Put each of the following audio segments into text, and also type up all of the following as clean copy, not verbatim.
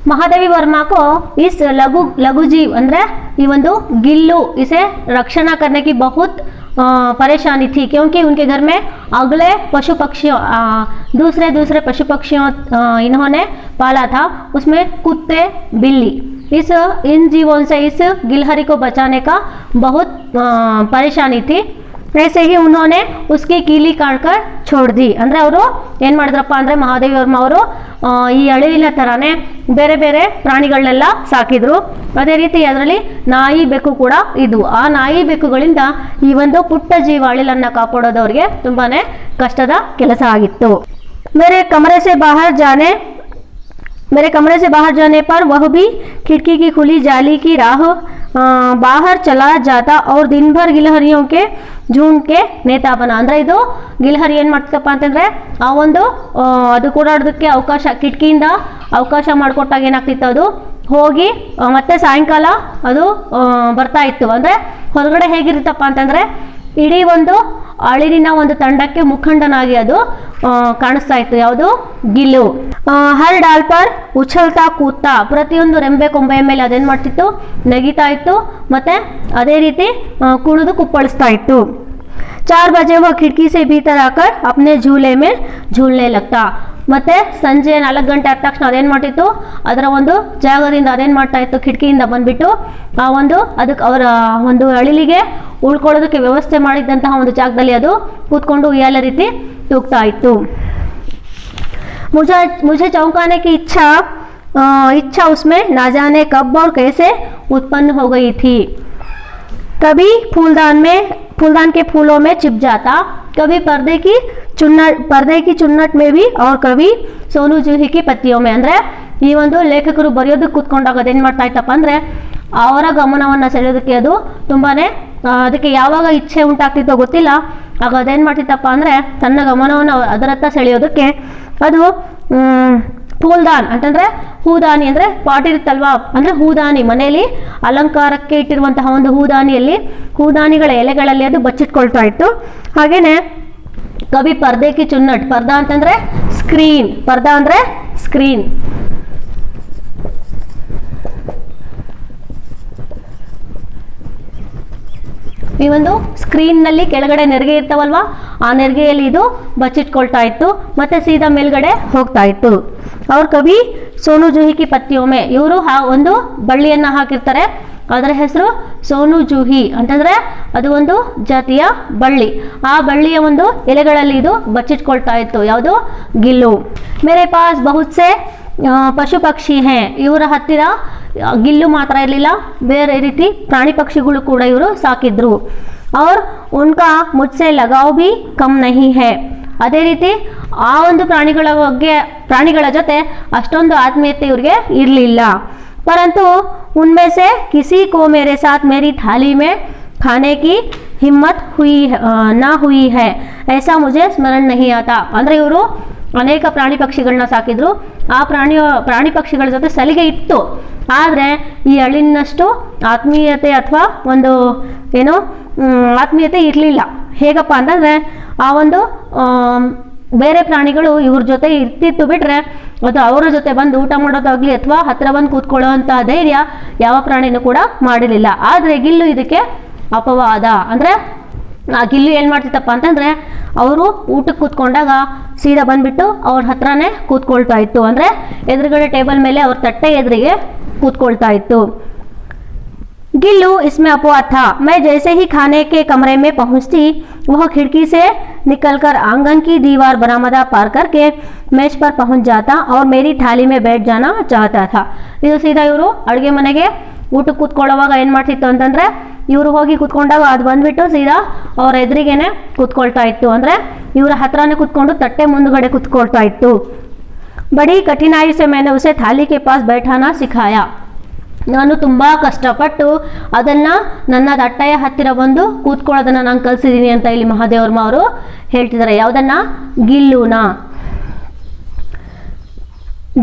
महादेवी वर्मा को इस लघु जीव अंदर ये ಒಂದು गिल्लू इसे रक्षणा करने की बहुत परेशानी थी, क्योंकि उनके घर में अगले पशु पक्षियों दूसरे पशु पक्षियों इन्होंने पाला था, उसमें कुत्ते बिल्ली, इन जीवों से इस गिलहरी को बचाने का बहुत परेशानी थी। ऐसे ही उन्होंने उसकी कीली काटकर छोड़ दी। ಅಂದ್ರೆ ಅವರು ಏನು ಮಾಡಿದ್ರಪ್ಪ ಅಂದ್ರೆ ಮಹಾದೇವಿ ವರ್ಮ ಅವರು ಈ ಅಳಿಲಿನ ತರಾನೇ ಬೇರೆ ಬೇರೆ ಪ್ರಾಣಿಗಳನ್ನೆಲ್ಲ ಸಾಕಿದ್ರು। ಅದೇ ರೀತಿ ಅದರಲ್ಲಿ ನಾಯಿ ಬೆಕ್ಕು ಕೂಡ ಇದು। ಆ ನಾಯಿ ಬೆಕ್ಕುಗಳಿಂದ ಈ ಒಂದು ಪುಟ್ಟ ಜೀವ ಅಳಿಲನ್ನ ಕಾಪಾಡೋದು ಅವರಿಗೆ ತುಂಬಾನೇ ಕಷ್ಟದ ಕೆಲಸ ಆಗಿತ್ತು। मेरे कमरे से बाहर जाने पर वह भी खिड़की की खुली जाली की राह बाहर चला जाता और दिन भर ಗಿಲಹರಿयों के झुंड के ನೇತಾ ಬನ। ಅಂದ್ರೆ ಇದು ಗಿಲಹರಿ ಏನು ಮಾಡ್ತಪ್ಪ ಅಂತಂದ್ರೆ ಆ ಒಂದು ಅದು ಕೂಡಾಡೋದಕ್ಕೆ ಅವಕಾಶ ಕಿಟಕಿಯಿಂದ ಅವಕಾಶ ಮಾಡಿಕೊಟ್ಟಾಗ ಏನಾಗ್ತಿತ್ತು, ಅದು ಹೋಗಿ ಮತ್ತೆ ಸಾಯಂಕಾಲ ಅದು ಬರ್ತಾ ಇತ್ತು। ಅಂದ್ರೆ ಹೊರಗಡೆ ಹೇಗಿರುತ್ತಪ್ಪ ಅಂತಂದ್ರೆ ಇಡೀ ಒಂದು ಅಳಿಲಿನ ಒಂದು ತಂಡಕ್ಕೆ ಮುಖಂಡನಾಗಿ ಅದು ಕಾಣಿಸ್ತಾ ಇತ್ತು, ಯಾವುದು ಗಿಲ್ಲು। ಹರ್ ಡಾಲ್ ಪರ್ ಉಛಲ್ತಾ ಕೂತಾ, ಪ್ರತಿಯೊಂದು ರೆಂಬೆ ಕೊಂಬೆಯ ಮೇಲೆ ಅದೇನ್ ಮಾಡ್ತಿತ್ತು, ನಗಿತಾ ಇತ್ತು, ಮತ್ತೆ ಅದೇ ರೀತಿ ಕುಣಿದು ಕುಪ್ಪಳಿಸ್ತಾ ಇತ್ತು। 4 बजे वह खिड़की से भीतर आकर अपने झूले में झूलने लगता। ಮತ್ತೆ ಸಂಜೆ 4 ಗಂಟೆ ಆದ ತಕ್ಷಣ ಅದೇನ್ ಮಾಡ್ತಿತ್ತು, ಅದರ ಒಂದು ಜಾಗದಿಂದ ಅದೇನ್ ಮಾಡ್ತಾ ಇತ್ತು, ಕಿಟಕಿಯಿಂದ ಬಂದ್ಬಿಟ್ಟು ಆ ಒಂದು ಅದಕ್ಕೆ ಅವರ ಒಂದು ಅಳಿಲಿಗೆ ಉಳ್ಕೊಳ್ಳೋದಕ್ಕೆ ವ್ಯವಸ್ಥೆ ಮಾಡಿದ್ದಂತಹ ಒಂದು ಜಾಗದಲ್ಲಿ ಅದು ಕೂತ್ಕೊಂಡು ಉಯ್ಯಾಲೆ ರೀತಿ ತೂಗ್ತಾ ಇತ್ತು। मुझे चौंकाने की इच्छा उसमें ना जाने कब और कैसे उत्पन्न हो गई थी। कभी फूलदान के फूलों में छिप जाता, कभी पर्दे की चुन्नट में भी, और कभी सोनू जूही की पत्तियों में। ಅಂದ್ರೆ ಈ ಒಂದು ಲೇಖಕರು ಬರೆಯೋದಕ್ಕೆ ಕೂತ್ಕೊಂಡಾಗ ಅದೇನು ಮಾಡ್ತಾ ಇತ್ತಪ್ಪ ಅಂದರೆ ಅವರ ಗಮನವನ್ನು ಸೆಳೆಯೋದಕ್ಕೆ ಅದು ತುಂಬಾನೇ ಅದಕ್ಕೆ ಯಾವಾಗ ಇಚ್ಛೆ ಉಂಟಾಗ್ತಿತ್ತೋ ಗೊತ್ತಿಲ್ಲ, ಆಗ ಅದೇನು ಮಾಡ್ತಿತ್ತಪ್ಪ ಅಂದರೆ ತನ್ನ ಗಮನವನ್ನು ಅದರತ್ತ ಸೆಳೆಯೋದಕ್ಕೆ ಅದು ಫೂಲ್ದಾನ್ ಅಂತಂದ್ರೆ ಹೂದಾನಿ, ಅಂದ್ರೆ ಪಾಟ್ ಇರುತ್ತಲ್ವಾ, ಅಂದ್ರೆ ಹೂದಾನಿ, ಮನೆಯಲ್ಲಿ ಅಲಂಕಾರಕ್ಕೆ ಇಟ್ಟಿರುವಂತಹ ಒಂದು ಹೂದಾನಿಗಳ ಎಲೆಗಳಲ್ಲಿ ಅದು ಬಚ್ಚಿಟ್ಕೊಳ್ತಾ ಇತ್ತು। ಹಾಗೇನೆ ಕವಿ ಪರ್ದೆಕಿ ಚುನ್ನಟ್, ಪರ್ದಾ ಅಂತಂದ್ರೆ ಸ್ಕ್ರೀನ್, ಪರ್ದಾ ಅಂದ್ರೆ ಸ್ಕ್ರೀನ್, ಈ ಒಂದು ಸ್ಕ್ರೀನ್ ನಲ್ಲಿ ಕೆಳಗಡೆ ನೆರಿಗೆ ಇರ್ತಾವಲ್ವಾ, ಆ ನೆರಿಗೆಯಲ್ಲಿ ಇದು ಬಚ್ಚಿಟ್ಕೊಳ್ತಾ ಇತ್ತು, ಮತ್ತೆ ಸೀದಾ ಮೇಲ್ಗಡೆ ಹೋಗ್ತಾ ಇತ್ತು। ಅವ್ರ ಕವಿ ಸೋನು ಜೂಹಿ ಕಿ ಪತ್ತಿಯೊಮ್ಮೆ, ಇವರು ಒಂದು ಬಳ್ಳಿಯನ್ನ ಹಾಕಿರ್ತಾರೆ, ಅದರ ಹೆಸರು ಸೋನು ಜೂಹಿ ಅಂತಂದ್ರೆ ಅದು ಒಂದು ಜಾತಿಯ ಬಳ್ಳಿ, ಆ ಬಳ್ಳಿಯ ಒಂದು ಎಲೆಗಳಲ್ಲಿ ಇದು ಬಚ್ಚಿಟ್ಕೊಳ್ತಾ ಇತ್ತು, ಯಾವುದು ಗಿಲ್ಲು। ಮೇರೆ ಪಾಸ್ ಬಹುತ್ ಸೆ ಪಶು ಪಕ್ಷಿ ಹೇ, ಇವರ ಹತ್ತಿರ ಗಿಲ್ಲು ಮಾತ್ರ ಇರಲಿಲ್ಲ, ಬೇರೆ ರೀತಿ ಪ್ರಾಣಿ ಪಕ್ಷಿಗಳು ಕೂಡ ಇವರು ಸಾಕಿದ್ರು। और उनका मुझसे लगाव भी कम नहीं है, ಅದೇ ರೀತಿ ಆ ಒಂದು ಪ್ರಾಣಿಗಳ ಜೊತೆ ಅಷ್ಟೊಂದು ಆತ್ಮೀಯತೆ ಇವ್ರಿಗೆ ಇರಲಿಲ್ಲ। परंतु उनमें से किसी को मेरे साथ मेरी थाली में खाने की हिम्मत ना हुई है, ऐसा मुझे स्मरण नहीं आता। ಅಂದ್ರೆ ಇವರು ಅನೇಕ ಪ್ರಾಣಿ ಪಕ್ಷಿಗಳನ್ನ ಸಾಕಿದ್ರು, ಆ ಪ್ರಾಣಿ ಪಕ್ಷಿಗಳ ಜೊತೆ ಸಲಿಗೆ ಇತ್ತು, ಆದರೆ ಈ ಅಳಿನಷ್ಟು ಆತ್ಮೀಯತೆ ಅಥವಾ ಒಂದು ಏನು ಆತ್ಮೀಯತೆ ಇರಲಿಲ್ಲ। ಹೇಗಪ್ಪ ಅಂತಂದ್ರೆ ಆ ಒಂದು ಬೇರೆ ಪ್ರಾಣಿಗಳು ಇವ್ರ ಜೊತೆ ಇರ್ತಿತ್ತು ಬಿಟ್ರೆ ಅದು ಅವರ ಜೊತೆ ಬಂದು ಊಟ ಮಾಡೋದಾಗ್ಲಿ ಅಥವಾ ಹತ್ರ ಬಂದು ಕೂತ್ಕೊಳ್ಳೋ ಅಂತ ಧೈರ್ಯ ಯಾವ ಪ್ರಾಣಿನೂ ಕೂಡ ಮಾಡಿರಲಿಲ್ಲ। ಆದರೆ ಗಿಲ್ಲು ಇದಕ್ಕೆ ಅಪವಾದ। ಅಂದ್ರೆ ಆ ಗಿಲ್ಲು ಏನ್ ಮಾಡ್ತಿತ್ತಪ್ಪ ಅಂತಂದ್ರೆ ಅವರು ಊಟಕ್ಕೆ ಕೂತ್ಕೊಂಡಾಗ ಸೀದಾ ಬಂದ್ಬಿಟ್ಟು ಅವ್ರ ಹತ್ರನೇ ಕೂತ್ಕೊಳ್ತಾ ಇತ್ತು, ಅಂದ್ರೆ ಎದುರುಗಡೆ ಟೇಬಲ್ ಮೇಲೆ ಅವ್ರ ತಟ್ಟೆ ಎದುರಿಗೆ ಕೂತ್ಕೊಳ್ತಾ ಇತ್ತು। गिल्लू इसमें अपवाद था। मैं जैसे ही खाने के कमरे में पहुंचती, वह खिड़की से निकलकर आंगन की दीवार बरामदा पार करके मेज पर पहुंच जाता और मेरी थाली में बैठ जाना चाहता था। ಇದು ಸೀದಾ ಇವರು ಅಡುಗೆ ಮನೆಗೆ ಊಟಕ್ಕೆ ಕೂತ್ಕೊಳ್ಳೋವಾಗ ಏನು ಮಾಡ್ತಿತ್ತು ಅಂತಂದ್ರೆ ಇವರು ಹೋಗಿ ಕೂತ್ಕೊಂಡಾಗ ಅದು ಬಂದ್ಬಿಟ್ಟು ಸೀದಾ ಅವ್ರ ಎದುರಿಗೇನೆ ಕೂತ್ಕೊಳ್ತಾ ಇತ್ತು, ಅಂದ್ರೆ ಇವರ ಹತ್ರನೇ ಕೂತ್ಕೊಂಡು ತಟ್ಟೆ ಮುಂದುಗಡೆ ಕೂತ್ಕೊಳ್ತಾ ಇತ್ತು। बड़ी कठिनाई से मैंने उसे थाली के पास बैठाना सिखाया। ನಾನು ತುಂಬ ಕಷ್ಟಪಟ್ಟು ಅದನ್ನ ನನ್ನ ತಟ್ಟೆಯ ಹತ್ತಿರ ಬಂದು ಕೂತ್ಕೊಳ್ಳೋದನ್ನ ನಾನು ಕಲಿಸಿದ್ದೀನಿ ಅಂತ ಇಲ್ಲಿ ಮಹಾದೇವಿ ವರ್ಮ ಅವರು ಹೇಳ್ತಿದ್ದಾರೆ। ಯಾವುದನ್ನ? ಗಿಲ್ಲುನ।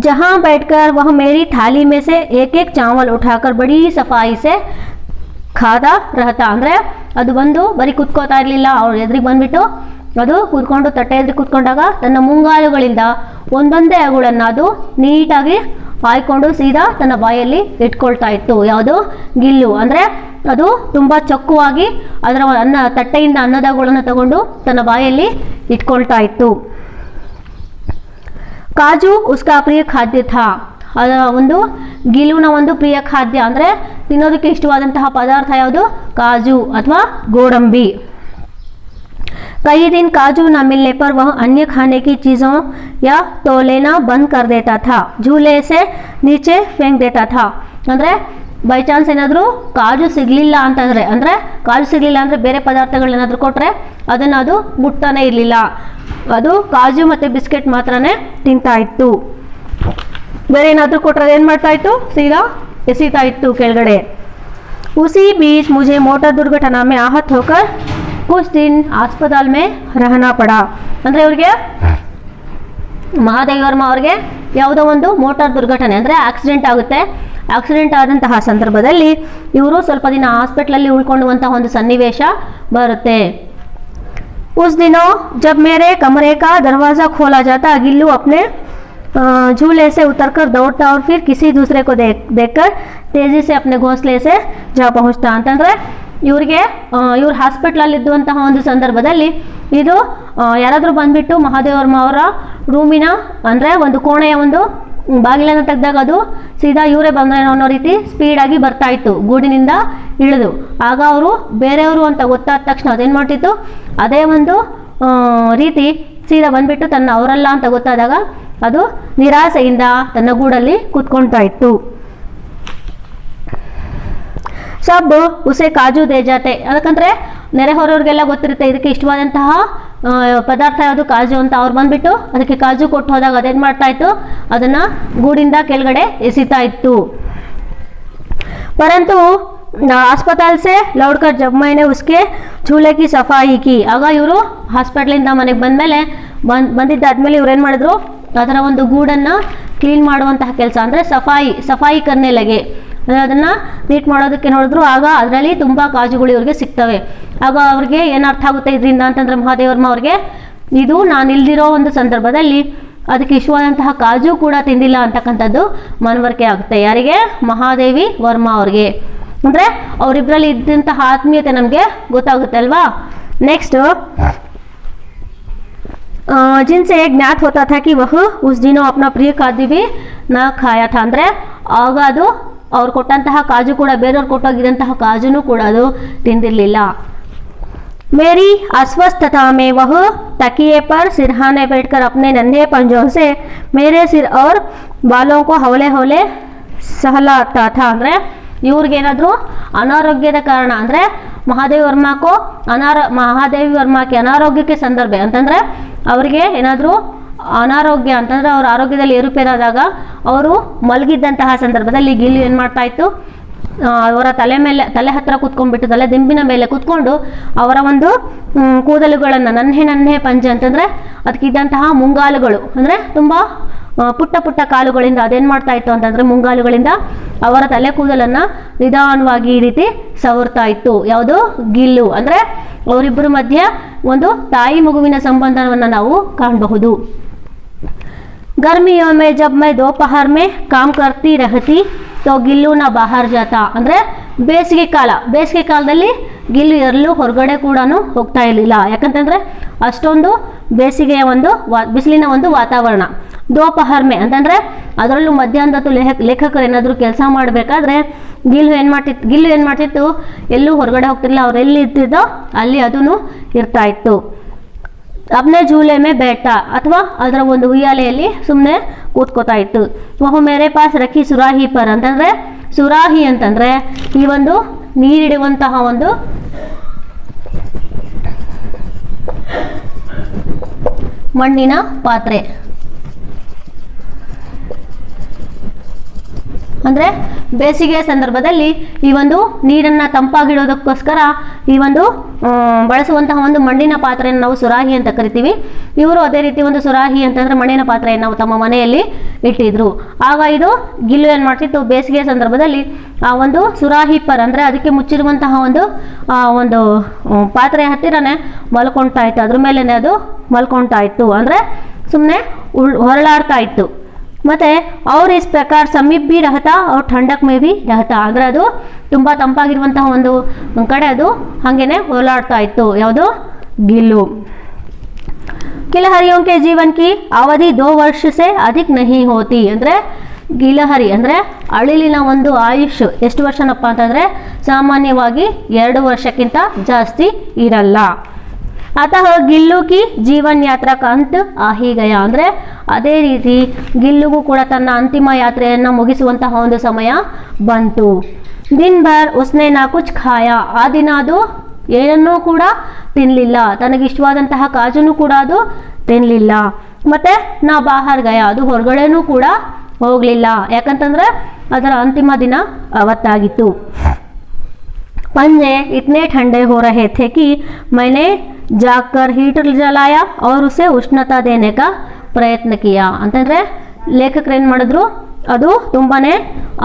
जहाँ बैठकर वह मेरी थाली में से एक एक चावल उठाकर बड़ी सफाई से खाता रहता। ಅಂದ್ರೆ ಅದು ಬಂದು ಬರೀ ಕೂತ್ಕೋತಾ ಇರಲಿಲ್ಲ, ಅವ್ರ ಎದುರಿಗೆ ಬಂದ್ಬಿಟ್ಟು ಅದು ಕೂತ್ಕೊಂಡು ತಟ್ಟೆ ಎದುರಿಗೆ ಕೂತ್ಕೊಂಡಾಗ ತನ್ನ ಮುಂಗಾಲುಗಳಿಂದ ಒಂದೊಂದೇ ಅಗುಳನ್ನ ಅದು ನೀಟಾಗಿ ಆಯ್ಕೊಂಡು ಸೀದಾ ತನ್ನ ಬಾಯಲ್ಲಿ ಇಟ್ಕೊಳ್ತಾ ಇತ್ತು. ಯಾವುದು? ಗಿಲ್ಲು. ಅಂದರೆ ಅದು ತುಂಬ ಚೊಕ್ಕವಾಗಿ ಅದರ ತಟ್ಟೆಯಿಂದ ಅನ್ನದಗಳನ್ನು ತಗೊಂಡು ತನ್ನ ಬಾಯಲ್ಲಿ ಇಟ್ಕೊಳ್ತಾ ಇತ್ತು. ಕಾಜು ಉಸ್ಕಾ ಪ್ರಿಯ ಖಾದ್ಯ ಥಾ. ಒಂದು ಗಿಲುವಿನ ಒಂದು ಪ್ರಿಯ ಖಾದ್ಯ ಅಂದರೆ ತಿನ್ನೋದಕ್ಕೆ ಇಷ್ಟವಾದಂತಹ ಪದಾರ್ಥ ಯಾವುದು? ಕಾಜು ಅಥವಾ ಗೋಡಂಬಿ. कई दिन काजू न मिलने पर वह अन्य खाने की चीज़ों या तो लेना बंद कर देता था, झूले से नीचे फेंक देता था. ಅಂದರೆ ಬೈ ಚಾನ್ಸ್ ಏನಾದರೂ ಕಾಜು ಸಿಗಲಿಲ್ಲ ಅಂತಂದರೆ, ಅಂದರೆ ಕಾಜು ಸಿಗಲಿಲ್ಲ ಅಂದರೆ ಬೇರೆ ಪದಾರ್ಥಗಳೇನಾದರೂ ಕೊಟ್ಟರೆ ಅದನ್ನು ಅದು ಮುಟ್ತಾನೆ ಇರಲಿಲ್ಲ. ಅದು ಕಾಜು ಮತ್ತು ಬಿಸ್ಕೆಟ್ ಮಾತ್ರನೇ ತಿಂತಾ ಇತ್ತು. ಬೇರೆ ಏನಾದರೂ ಕೊಟ್ಟರೆ ಏನು ಮಾಡ್ತಾ ಇತ್ತು? ಸೀದಾ ಎಸಿತಾ ಇತ್ತು ಕೆಳಗಡೆ. उसी बीच मुझे मोटर दुर्घटना में आहत होकर कुछ दिन अस्पताल में रहना पड़ा. ಅಂದರೆ ಇವ್ರಿಗೆ ಮಹಾದೇವಿ ವರ್ಮ ಅವ್ರಿಗೆ ಯಾವುದೋ ಒಂದು ಮೋಟಾರ್ ದುರ್ಘಟನೆ ಅಂದರೆ ಆಕ್ಸಿಡೆಂಟ್ ಆಗುತ್ತೆ. ಆಕ್ಸಿಡೆಂಟ್ ಆದಂತಹ ಸಂದರ್ಭದಲ್ಲಿ ಇವರು ಸ್ವಲ್ಪ ದಿನ ಹಾಸ್ಪಿಟ್ಲಲ್ಲಿ ಉಳ್ಕೊಳ್ಳುವಂತಹ ಒಂದು ಸನ್ನಿವೇಶ ಬರುತ್ತೆ. उस दिनों जब मेरे कमरे का दरवाज़ा खोला जाता, गिल्लू अपने झूले से उतरकर दौड़ता और फिर किसी दूसरे को देखकर तेजी से अपने घोंसले से जा पहुंचता. ಅಂತಂದರೆ ಇವ್ರಿಗೆ ಇವ್ರು ಹಾಸ್ಪಿಟ್ಲಲ್ಲಿ ಇದ್ದುವಂತಹ ಒಂದು ಸಂದರ್ಭದಲ್ಲಿ ಇದು ಯಾರಾದರೂ ಬಂದುಬಿಟ್ಟು ಮಹಾದೇವ್ ವರ್ಮ ಅವರ ರೂಮಿನ ಅಂದರೆ ಒಂದು ಕೋಣೆಯ ಒಂದು ಬಾಗಿಲನ್ನು ತೆಗೆದಾಗ ಅದು ಸೀದಾ ಇವರೇ ಬಂದ್ರೇನೋ ಅನ್ನೋ ರೀತಿ ಸ್ಪೀಡಾಗಿ ಬರ್ತಾ ಇತ್ತು ಗೂಡಿನಿಂದ ಇಳಿದು. ಆಗ ಅವರು ಬೇರೆಯವರು ಅಂತ ಗೊತ್ತಾದ ತಕ್ಷಣ ಅದೇನು ಮಾಡ್ತಿತ್ತು? ಅದೇ ಒಂದು ರೀತಿ ಸೀದಾ ಬಂದುಬಿಟ್ಟು ತನ್ನ ಅವರಲ್ಲ ಅಂತ ಗೊತ್ತಾದಾಗ ಅದು ನಿರಾಸೆಯಿಂದ ತನ್ನ ಗೂಡಲ್ಲಿ ಕೂತ್ಕೊಳ್ತಾ ಇತ್ತು. ಸಬ್ ಉಸೆ ಕಾಜು ದೇ ಜಾತೆ. ಅದಕ್ಕಂದ್ರೆ ನೆರೆಹೊರವ್ರಿಗೆಲ್ಲ ಗೊತ್ತಿರುತ್ತೆ ಇದಕ್ಕೆ ಇಷ್ಟವಾದಂತಹ ಪದಾರ್ಥ ಯಾವುದು? ಕಾಜು ಅಂತ. ಅವ್ರು ಬಂದುಬಿಟ್ಟು ಅದಕ್ಕೆ ಕಾಜು ಕೊಟ್ಟು ಹೋದಾಗ ಅದೇನು ಮಾಡ್ತಾ ಇತ್ತು? ಅದನ್ನು ಗೂಡಿಂದ ಕೆಳಗಡೆ ಎಸಿತಾ ಇತ್ತು. ಪರಂತು अस्पताल से लौटकर जब मैंने उसके झूले की सफाई की, ಆಗ ಇವರು ಹಾಸ್ಪಿಟ್ಲಿಂದ ಮನೆಗೆ ಬಂದಮೇಲೆ ಬಂದಿದ್ದಾದ್ಮೇಲೆ ಇವ್ರು ಏನು ಮಾಡಿದ್ರು? ಅದರ ಒಂದು ಗೂಡನ್ನು ಕ್ಲೀನ್ ಮಾಡುವಂತಹ ಕೆಲಸ ಅಂದರೆ ಸಫಾಯಿ ಕರ್ನೆ ಲಗೆ, ಅದನ್ನು ನೀಟ್ ಮಾಡೋದಕ್ಕೆ ನೋಡಿದ್ರು. ಆಗ ಅದರಲ್ಲಿ ತುಂಬ ಕಾಜುಗಳು ಇವ್ರಿಗೆ ಸಿಗ್ತವೆ. ಆಗ ಅವ್ರಿಗೆ ಏನು ಅರ್ಥ ಆಗುತ್ತೆ ಇದರಿಂದ ಅಂತಂದರೆ ಮಹಾದೇವ್ ವರ್ಮ ಅವ್ರಿಗೆ ಇದು ನಾನು ಇಲ್ದಿರೋ ಒಂದು ಸಂದರ್ಭದಲ್ಲಿ ಅದಕ್ಕೆ ಇಷ್ಟವಾದಂತಹ ಕಾಜು ಕೂಡ ತಿಂದಿಲ್ಲ ಅಂತಕ್ಕಂಥದ್ದು ಮನವರಿಕೆ ಆಗುತ್ತೆ. ಯಾರಿಗೆ? ಮಹಾದೇವಿ ವರ್ಮ ಅವ್ರಿಗೆ. ಅಂದರೆ ಅವರಿಬ್ಬರಲ್ಲಿ ಇದ್ದಂತಹ ಆತ್ಮೀಯತೆ ನಮಗೆ ಗೊತ್ತಾಗುತ್ತೆ ಅಲ್ವಾ. ನೆಕ್ಸ್ಟ್ जिनसे ज्ञात होता था कि वह उस दिनों अपना प्रिय खाद्य भी न खाया था. ಅಂದರೆ ಆಗ ಅದು ಅವ್ರು ಕೊಟ್ಟಂತಹ ಕಾಜು ಕೂಡ ಬೇರೆಯವ್ರು ಕೊಟ್ಟೋಗಿದ್ದಂತಹ ಕಾಜುನೂ ಕೂಡ ಅದು ತಿಂದಿರಲಿಲ್ಲ. मेरी अस्वस्थता में वह तकिए पर सिरहाने बैठकर अपने नन्हे पंजों से मेरे सिर और बालों को हौले हौले सहलाता था. ಅಂದರೆ ಇವ್ರಿಗೇನಾದರೂ ಅನಾರೋಗ್ಯದ ಕಾರಣ ಅಂದರೆ ಮಹಾದೇವಿ ವರ್ಮಕ್ಕೆ ಅನಾರೋಗ್ಯಕ್ಕೆ ಸಂದರ್ಭ ಅಂತಂದರೆ ಅವರಿಗೆ ಏನಾದರೂ ಅನಾರೋಗ್ಯ ಅಂತಂದರೆ ಅವ್ರ ಆರೋಗ್ಯದಲ್ಲಿ ಏರುಪೇರಾದಾಗ ಅವರು ಮಲಗಿದ್ದಂತಹ ಸಂದರ್ಭದಲ್ಲಿ ಗಿಲ್ಲು ಏನು ಮಾಡ್ತಾ ಇತ್ತು? ಅವರ ತಲೆ ಹತ್ತಿರ ಕೂತ್ಕೊಂಡ್ಬಿಟ್ಟು ತಲೆ ದಿಂಬಿನ ಮೇಲೆ ಕೂತ್ಕೊಂಡು ಅವರ ಒಂದು ಕೂದಲುಗಳನ್ನು ನನ್ಹೆ ಪಂಜೆ ಅಂತಂದರೆ ಅದಕ್ಕಿದ್ದಂತಹ ಮುಂಗಾಲುಗಳು ಅಂದರೆ ತುಂಬ ಪುಟ್ಟ ಕಾಲುಗಳಿಂದ ಅದೇನು ಮಾಡ್ತಾ ಇತ್ತು ಅಂತಂದರೆ ಮುಂಗಾಲುಗಳಿಂದ ಅವರ ತಲೆ ಕೂದಲನ್ನು ನಿಧಾನವಾಗಿ ಈ ರೀತಿ ಸವರ್ತಾ ಇತ್ತು. ಯಾವುದು? ಗಿಲ್ಲು. ಅಂದರೆ ಅವರಿಬ್ಬರ ಮಧ್ಯೆ ಒಂದು ತಾಯಿ ಮಗುವಿನ ಸಂಬಂಧವನ್ನು ನಾವು ಕಾಣಬಹುದು. गर्मियों में जब मैं दोपहर में काम करती रहती तो ಗಿಲ್ಲು ನ ಬಾಹರ್ ಜಾತಾ. ಅಂದರೆ ಬೇಸಿಗೆ ಕಾಲದಲ್ಲಿ ಗಿಲ್ಲು ಎಲ್ಲೂ ಹೊರಗಡೆ ಕೂಡ ಹೋಗ್ತಾ ಇರಲಿಲ್ಲ. ಯಾಕಂತಂದರೆ ಅಷ್ಟೊಂದು ಬೇಸಿಗೆಯ ಒಂದು ಬಿಸಿಲಿನ ಒಂದು ವಾತಾವರಣ. ದೋಪಹರ್ ಮೇ ಅಂತಂದರೆ ಅದರಲ್ಲೂ ಮಧ್ಯಾಹ್ನದೊತ್ತು ಲೇಖಕರು ಏನಾದರೂ ಕೆಲಸ ಮಾಡಬೇಕಾದ್ರೆ ಗಿಲ್ಲು ಏನು ಮಾಡ್ತಿತ್ತು? ಎಲ್ಲೂ ಹೊರಗಡೆ ಹೋಗ್ತಿರಲಿಲ್ಲ. ಅವ್ರು ಎಲ್ಲಿ ಇರ್ತಿದ್ದೋ ಅಲ್ಲಿ ಅದೂ ಇರ್ತಾ ಇತ್ತು. अपने झूले में बैठा ಅಥವಾ ಅದರ ಒಂದು ಉಯ್ಯಾಲೆಯಲ್ಲಿ ಸುಮ್ಮನೆ ಕೂತ್ಕೋತಾ ಇತ್ತು. ವಹು ಮೇರೆ ಪಾಸ್ ರಖಿ ಸುರಾಹಿ ಪರ್ ಅಂತಂದರೆ ಸುರಾಹಿ ಅಂತಂದರೆ ಈ ಒಂದು ನೀರಿಡುವಂತಹ ಒಂದು ಮಣ್ಣಿನ ಪಾತ್ರೆ. ಅಂದರೆ ಬೇಸಿಗೆಯ ಸಂದರ್ಭದಲ್ಲಿ ಈ ಒಂದು ನೀರನ್ನು ತಂಪಾಗಿಡೋದಕ್ಕೋಸ್ಕರ ಈ ಒಂದು ಬಳಸುವಂತಹ ಒಂದು ಮಣ್ಣಿನ ಪಾತ್ರೆಯನ್ನು ನಾವು ಸುರಾಹಿ ಅಂತ ಕರಿತೀವಿ. ಇವರು ಅದೇ ರೀತಿ ಒಂದು ಸುರಾಹಿ ಅಂತಂದರೆ ಮಣ್ಣಿನ ಪಾತ್ರೆಯನ್ನು ನಾವು ತಮ್ಮ ಮನೆಯಲ್ಲಿ ಇಟ್ಟಿದ್ರು. ಆಗ ಇದು ಗಿಲ್ಲು ಏನು ಮಾಡ್ತಿತ್ತು? ಬೇಸಿಗೆಯ ಸಂದರ್ಭದಲ್ಲಿ ಆ ಒಂದು ಸುರಾಹಿ ಪರ್ ಅಂದರೆ ಅದಕ್ಕೆ ಮುಚ್ಚಿರುವಂತಹ ಒಂದು ಪಾತ್ರೆ ಹತ್ತಿರನೇ ಮಲ್ಕೊಳ್ತಾ ಇತ್ತು. ಅದ್ರ ಮೇಲೇ ಅದು ಮಲ್ಕೊಳ್ತಾ ಇತ್ತು. ಅಂದರೆ ಸುಮ್ಮನೆ ಹೊರಳಾಡ್ತಾ ಇತ್ತು. ಮತ್ತೆ और इस प्रकार समीप भी रहता और ठंडक में भी रहता, ಅಂದ್ರೆ ಅದು ತುಂಬಾ ತಂಪಾಗಿರುವಂತಹ ಒಂದು ಕಡೆ ಅದು ಹಾಗೇನೆ ಓಲಾಡ್ತಾ ಇತ್ತು. ಯಾವುದು? ಗಿಲ್ಲು. गिलहरियों के जीवन की अवधि 2 वर्ष से अधिक नहीं होती, ಅಂದ್ರೆ ಗಿಲಹರಿ ಅಂದ್ರೆ ಅಳಿಲಿನ ಒಂದು ಆಯುಷ್ ಎಷ್ಟು ವರ್ಷನಪ್ಪ ಅಂತಂದ್ರೆ ಸಾಮಾನ್ಯವಾಗಿ 2 ವರ್ಷಕ್ಕಿಂತ ಜಾಸ್ತಿ ಇರಲ್ಲ. अतः गिल्लू की जीवन यात्रा का अंत आ ही गया, ಅಂದ್ರೆ ಅದೇ ರೀತಿ ಗಿಲ್ಲುಗೂ ಕೂಡ ತನ್ನ ಅಂತಿಮ ಯಾತ್ರೆಯನ್ನು ಮುಗಿಸುವಂತಹ ಒಂದು ಸಮಯ ಬಂತು. ದಿನ್ ಭರ್ ಉಸ್ನೆ ನಾ ಕುಚ್ ಖಾಯಾ, ಆ ದಿನ ಅದು ಏನನ್ನೂ ಕೂಡ ತಿನ್ನಲಿಲ್ಲ, ತನಗಿಷ್ಟವಾದಂತಹ ಕಾಜನ್ನು ಕೂಡ ಅದು ತಿನ್ನಲಿಲ್ಲ. ಮತ್ತೆ ನಾ ಬಾಹರ್ ಗಯ, ಅದು ಹೊರಗಡೆನೂ ಕೂಡ ಹೋಗಲಿಲ್ಲ, ಯಾಕಂತಂದ್ರೆ ಅದರ ಅಂತಿಮ ದಿನ ಅವತ್ತಾಗಿತ್ತು. पंजे इतने ठंडे हो रहे थे कि मैंने जाकर हीटर जलाया और उसे उष्णता देने का ಪ್ರಯತ್ನ किया. ಅಂತಂದ್ರೆ ಲೇಖಕರು ಏನು ಮಾಡಿದ್ರು, ಅದು ತುಂಬಾನೇ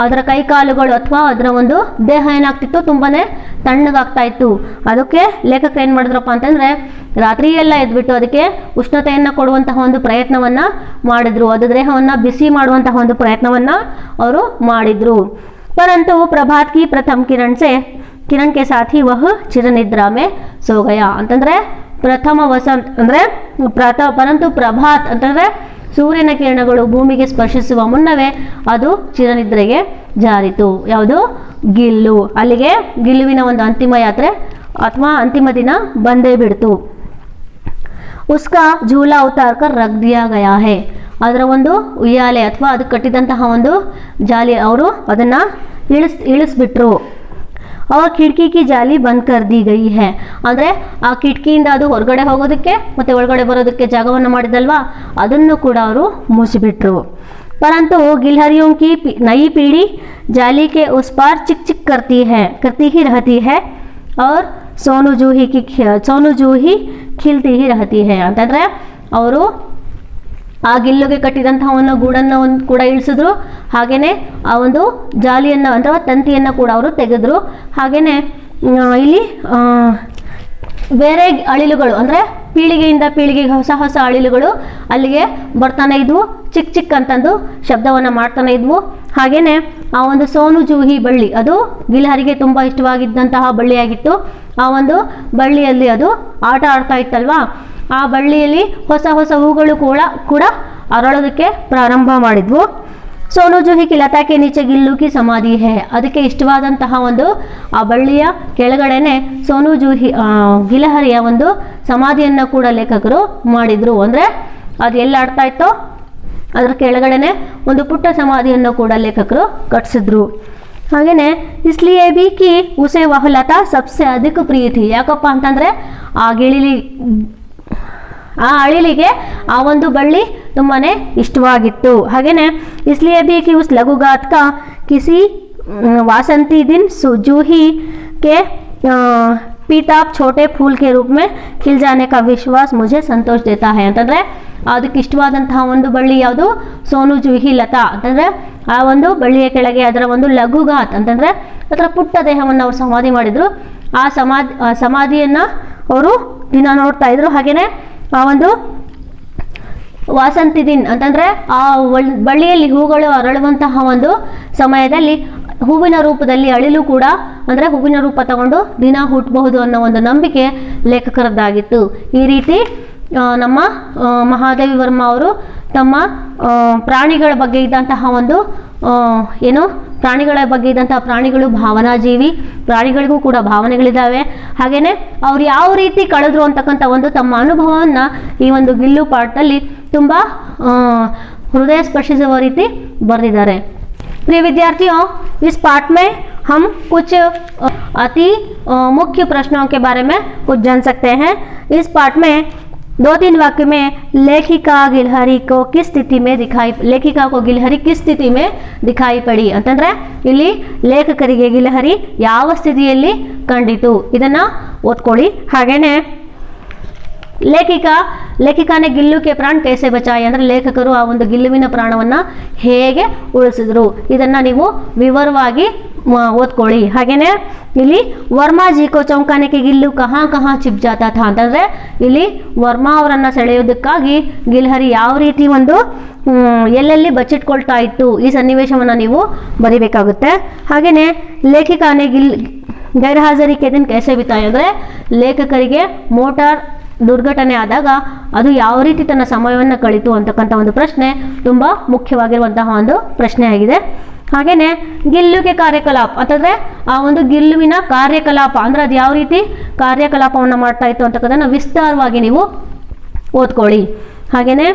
ಅದರ ಕೈಕಾಲುಗಳು ಅಥವಾ ಅದರ ಒಂದು ದೇಹ ಏನಾಗ್ತಿತ್ತು, ತುಂಬಾನೇ ತಣ್ಣಗಾಗ್ತಾ ಇತ್ತು. ಅದಕ್ಕೆ ಲೇಖಕರು ಏನು ಮಾಡಿದ್ರಪ್ಪ ಅಂತಂದ್ರೆ ರಾತ್ರಿ ಎಲ್ಲ ಎದ್ಬಿಟ್ಟು ಅದಕ್ಕೆ ಉಷ್ಣತೆಯನ್ನು ಕೊಡುವಂತಹ ಒಂದು ಪ್ರಯತ್ನವನ್ನ ಮಾಡಿದ್ರು, ಅದರ ದೇಹವನ್ನ ಬಿಸಿ ಮಾಡುವಂತಹ ಒಂದು ಪ್ರಯತ್ನವನ್ನ ಅವರು ಮಾಡಿದ್ರು. परंतु प्रभात की प्रथम किरण के साथ ही वह चिरनिद्रा में सो गया. ಅಂತಂದ್ರೆ ಪ್ರಥಮ ವಸಂತ ಅಂದ್ರೆ ಪರಂತು ಪ್ರಭಾತ್ ಅಂತಂದ್ರೆ ಸೂರ್ಯನ ಕಿರಣಗಳು ಭೂಮಿಗೆ ಸ್ಪರ್ಶಿಸುವ ಮುನ್ನವೇ ಅದು ಚಿರನಿದ್ರೆಗೆ ಜಾರಿತು. ಯಾವುದು? ಗಿಲ್ಲು. ಅಲ್ಲಿಗೆ ಗಿಲ್ಲುವಿನ ಒಂದು ಅಂತಿಮ ಯಾತ್ರೆ ಅಥವಾ ಅಂತಿಮ ದಿನ ಬಂದೇ ಬಿಡ್ತು. ಉಸ್ಕಾ झूला उतार कर रख दिया गया है, ಅದರ ಒಂದು ಉಯ್ಯಾಲೆ ಅಥವಾ ಅದು ಕಟ್ಟಿದಂತಹ ಒಂದು ಜಾಲಿ ಅವರು ಅದನ್ನ ಇಳಿಸ್ಬಿಟ್ರು. और खिड़की की जाली बंद कर दी गई है, ಅಂದರೆ ಆ ಕಿಟಕಿಯಿಂದ ಅದು ಹೊರಗಡೆ ಹೋಗೋದಕ್ಕೆ ಮತ್ತೆ ಒಳಗಡೆ ಬರೋದಕ್ಕೆ ಜಾಗವನ್ನು ಮಾಡಿದಲ್ವಾ, ಅದನ್ನು ಕೂಡ ಅವರು ಮುಚ್ಚಿಬಿಟ್ರು. परंतु गिलहरियों की नई पीढ़ी जाली के उस पार चिक चिक करती ही रहती है और सोनू जूही खिलती ही रहती है. ಅಂತಂದ್ರೆ ಅವರು ಆ ಗಿಲ್ಲುಗೆ ಕಟ್ಟಿದಂತಹ ಒಂದು ಗೂಡನ್ನು ಕೂಡ ಇಳಿಸಿದ್ರು, ಹಾಗೇನೆ ಆ ಒಂದು ಜಾಲಿಯನ್ನು ಅಥವಾ ತಂತಿಯನ್ನು ಕೂಡ ಅವರು ತೆಗೆದ್ರು. ಹಾಗೇನೆ ಇಲ್ಲಿ ಬೇರೆ ಅಳಿಲುಗಳು ಅಂದರೆ ಪೀಳಿಗೆಯಿಂದ ಪೀಳಿಗೆಗೆ ಹೊಸ ಹೊಸ ಅಳಿಲುಗಳು ಅಲ್ಲಿಗೆ ಬರ್ತಾನೆ ಇದ್ವು, ಚಿಕ್ ಚಿಕ್ ಅಂತಂದು ಶಬ್ದವನ್ನು ಮಾಡ್ತಾನೆ ಇದ್ವು. ಹಾಗೇನೆ ಆ ಒಂದು ಸೋನು ಜೂಹಿ ಬಳ್ಳಿ, ಅದು ಗಿಲಹರಿಗೆ ತುಂಬ ಇಷ್ಟವಾಗಿದ್ದಂತಹ ಬಳ್ಳಿಯಾಗಿತ್ತು. ಆ ಒಂದು ಬಳ್ಳಿಯಲ್ಲಿ ಅದು ಆಟ ಆಡ್ತಾ ಇತ್ತಲ್ವಾ, ಆ ಬಳ್ಳಿಯಲ್ಲಿ ಹೊಸ ಹೊಸ ಹೂಗಳು ಕೂಡ ಅರಳೋದಕ್ಕೆ ಪ್ರಾರಂಭ ಮಾಡಿದ್ವು. ಸೋನು ಜೂಹಿ ಕಿ ಲತಾ ಕೆ ನೀಚೆ ಗಿಲ್ಲು ಕಿ ಸಮಾಧಿ ಹೇ, ಅದಕ್ಕೆ ಇಷ್ಟವಾದಂತಹ ಒಂದು ಆ ಬಳ್ಳಿಯ ಕೆಳಗಡೆನೆ ಸೋನು ಜೂಹಿ ಗಿಲಹರಿಯ ಒಂದು ಸಮಾಧಿಯನ್ನು ಕೂಡ ಲೇಖಕರು ಮಾಡಿದ್ರು. ಅಂದರೆ ಅದು ಎಲ್ಲಿ ಆಡ್ತಾ ಇತ್ತೋ ಅದರ ಕೆಳಗಡೆನೆ ಒಂದು ಪುಟ್ಟ ಸಮಾಧಿಯನ್ನು ಕೂಡ ಲೇಖಕರು ಕಟ್ಟಿಸಿದ್ರು. ಹಾಗೇನೆ ಇಸ್ಲಿಯೇ ಬಿ ಕಿ ಉಸೆ ವಹ ಲತಾ ಸಬ್ಸೆ ಅಧಿಕ ಪ್ರೀತಿ, ಯಾಕಪ್ಪ ಅಂತಂದ್ರೆ ಆ ಅಳಿಲಿಗೆ ಆ ಒಂದು ಬಳ್ಳಿ ತುಂಬಾನೇ ಇಷ್ಟವಾಗಿತ್ತು. ಹಾಗೇನೆ इसलिए भी कि उस लघुगात का किसी वासंती दिन जूही के पीताप छोटे फूल के रूप में खिल जाने का विश्वास मुझे संतोष देता है. ಅಂತಂದ್ರೆ ಅದಕ್ಕೆ ಇಷ್ಟವಾದಂತಹ ಒಂದು ಬಳ್ಳಿ ಯಾವುದು? ಸೋನು ಜೂಹಿ ಲತಾ. ಅಂತಂದ್ರೆ ಆ ಒಂದು ಬಳ್ಳಿಯ ಕೆಳಗೆ ಅದರ ಒಂದು ಲಘುಗಾತ್ ಅಂತಂದ್ರೆ ಅದರ ಪುಟ್ಟ ದೇಹವನ್ನು ಅವರು ಸಮಾಧಿ ಮಾಡಿದ್ರು. ಆ ಸಮಾಧಿಯನ್ನ ಅವರು ದಿನ ನೋಡ್ತಾ ಇದ್ರು. ಹಾಗೇನೆ ಆ ಒಂದು ವಾಸಂತಿ ದಿನ ಅಂತಂದ್ರೆ ಆ ಬಳ್ಳಿಯಲ್ಲಿ ಹೂಗಳು ಅರಳುವಂತಹ ಒಂದು ಸಮಯದಲ್ಲಿ ಹೂವಿನ ರೂಪದಲ್ಲಿ ಅಳಿಲು ಕೂಡ ಅಂದ್ರೆ ಹೂವಿನ ರೂಪ ತಗೊಂಡು ದಿನ ಹುಟ್ಟಬಹುದು ಅನ್ನೋ ಒಂದು ನಂಬಿಕೆ ಲೇಖಕರದ್ದಾಗಿತ್ತು. ಈ ರೀತಿ ನಮ್ಮ ಮಹಾದೇವಿ ವರ್ಮ ಅವರು ತಮ್ಮ ಪ್ರಾಣಿಗಳ ಬಗ್ಗೆ ಇದ್ದಂತಹ ಒಂದು ಪ್ರಾಣಿಗಳು ಭಾವನಾಜೀವಿ, ಪ್ರಾಣಿಗಳಿಗೂ ಕೂಡ ಭಾವನೆಗಳಿದ್ದಾವೆ. ಹಾಗೇನೆ ಅವ್ರು ಯಾವ ರೀತಿ ಕಳೆದ್ರು ಅಂತಕ್ಕಂಥ ಒಂದು ತಮ್ಮ ಅನುಭವವನ್ನು ಈ ಒಂದು ಗಿಲ್ಲು ಪಾಠದಲ್ಲಿ ತುಂಬ ಹೃದಯ ಸ್ಪರ್ಶಿಸುವ ರೀತಿ ಬರೆದಿದ್ದಾರೆ. प्रिय विद्यार्थियों, इस पाठ में हम कुछ अति मुख्य प्रश्नों के बारे में कुछ जान सकते हैं. इस पाठ में 2-3 वाक्य में लेखिका को गिलहरी किस स्थिति में दिखाई पड़ी ಅಂತಂದ್ರೆ ಇಲ್ಲಿ ಲೇಖಕರಿಗೆ ಗಿಲಹರಿ ಯಾವ ಸ್ಥಿತಿಯಲ್ಲಿ ಕಂಡಿತು ಇದನ್ನ ಓದ್ಕೊಳ್ಳಿ. ಹಾಗೇನೆ ಲೇಖಿಕಾ ने गिल्लू के प्राण कैसे बचाए ಅಂದ್ರೆ ಲೇಖಕರು ಆ ಒಂದು ಗಿಲ್ಲುವಿನ ಪ್ರಾಣವನ್ನ ಹೇಗೆ ಉಳಿಸಿದ್ರು ಇದನ್ನ ನೀವು ವಿವರವಾಗಿ ಓದ್ಕೊಳ್ಳಿ. ಹಾಗೇನೆ ಇಲ್ಲಿ ವರ್ಮಾ ಜಿ ಕೋ ಚೌಕಾನೆ ಕೆ ಗಿಲ್ಲು ಕಹಾ ಕಹಾ ಚಿಪ್ ಜಾತಾ ಥಾ ಅಂತಂದ್ರೆ ಇಲ್ಲಿ ವರ್ಮಾ ಅವರನ್ನ ಸೆಳೆಯೋದಕ್ಕಾಗಿ ಗಿಲ್ಹರಿ ಯಾವ ರೀತಿ ಒಂದು ಎಲ್ಲೆಲ್ಲಿ ಬಚ್ಚಿಟ್ಕೊಳ್ತಾ ಇತ್ತು ಈ ಸನ್ನಿವೇಶವನ್ನ ನೀವು ಬರಿಬೇಕಾಗುತ್ತೆ. ಹಾಗೇನೆ ಲೇಖಿಕಾನೆ ಗೈರ್ಹಾಜರಿ ಕೆ ದಿನ ಕೈಸೆ ಬಿತಾಯ್ ಅಂದ್ರೆ ಲೇಖಕರಿಗೆ ಮೋಟಾರ್ ದುರ್ಘಟನೆ ಆದಾಗ ಅದು ಯಾವ ರೀತಿ ತನ್ನ ಸಮಯವನ್ನು ಕಳಿತು ಅಂತಕ್ಕಂಥ ಒಂದು ಪ್ರಶ್ನೆ ತುಂಬ ಮುಖ್ಯವಾಗಿರುವಂತಹ ಒಂದು ಪ್ರಶ್ನೆ ಆಗಿದೆ. ಹಾಗೇನೆ ಗಿಲ್ಲುಗೆ ಕಾರ್ಯಕಲಾಪ ಅಂತಂದ್ರೆ ಆ ಒಂದು ಗಿಲ್ಲುವಿನ ಕಾರ್ಯಕಲಾಪ ಅಂದ್ರೆ ಅದು ಯಾವ ರೀತಿ ಕಾರ್ಯಕಲಾಪವನ್ನು ಮಾಡ್ತಾ ಇತ್ತು ಅಂತಕ್ಕಂಥದ್ದನ್ನ ವಿಸ್ತಾರವಾಗಿ ನೀವು ಓದ್ಕೊಳ್ಳಿ. ಹಾಗೇನೆ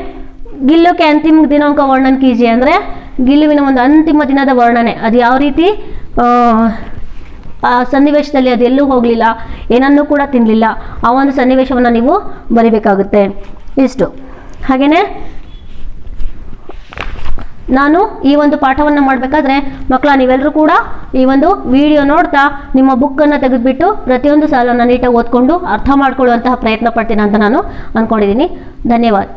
ಗಿಲ್ಲುಗೆ ಅಂತಿಮ ದಿನಾಂಕ ವರ್ಣನ್ ಕೀಜಿ ಅಂದ್ರೆ ಗಿಲ್ಲುವಿನ ಒಂದು ಅಂತಿಮ ದಿನದ ವರ್ಣನೆ ಅದು ಯಾವ ರೀತಿ ಆ ಸನ್ನಿವೇಶದಲ್ಲಿ ಅದು ಎಲ್ಲೂ ಹೋಗಲಿಲ್ಲ, ಏನನ್ನೂ ಕೂಡ ತಿನ್ನಲಿಲ್ಲ, ಆ ಒಂದು ಸನ್ನಿವೇಶವನ್ನು ನೀವು ಬರಿಬೇಕಾಗುತ್ತೆ. ಇಷ್ಟು. ಹಾಗೆಯೇ ನಾನು ಈ ಒಂದು ಪಾಠವನ್ನು ಮಾಡಬೇಕಾದ್ರೆ ಮಕ್ಕಳ ನೀವೆಲ್ಲರೂ ಕೂಡ ಈ ಒಂದು ವಿಡಿಯೋ ನೋಡ್ತಾ ನಿಮ್ಮ ಬುಕ್ಕನ್ನು ತೆಗೆದುಬಿಟ್ಟು ಪ್ರತಿಯೊಂದು ಸಾಲನ್ನು ನೀಟಾಗಿ ಓದ್ಕೊಂಡು ಅರ್ಥ ಮಾಡ್ಕೊಳ್ಳುವಂತಹ ಪ್ರಯತ್ನ ಪಡ್ತೀನಿ ಅಂತ ನಾನು ಅಂದ್ಕೊಂಡಿದ್ದೀನಿ. ಧನ್ಯವಾದ.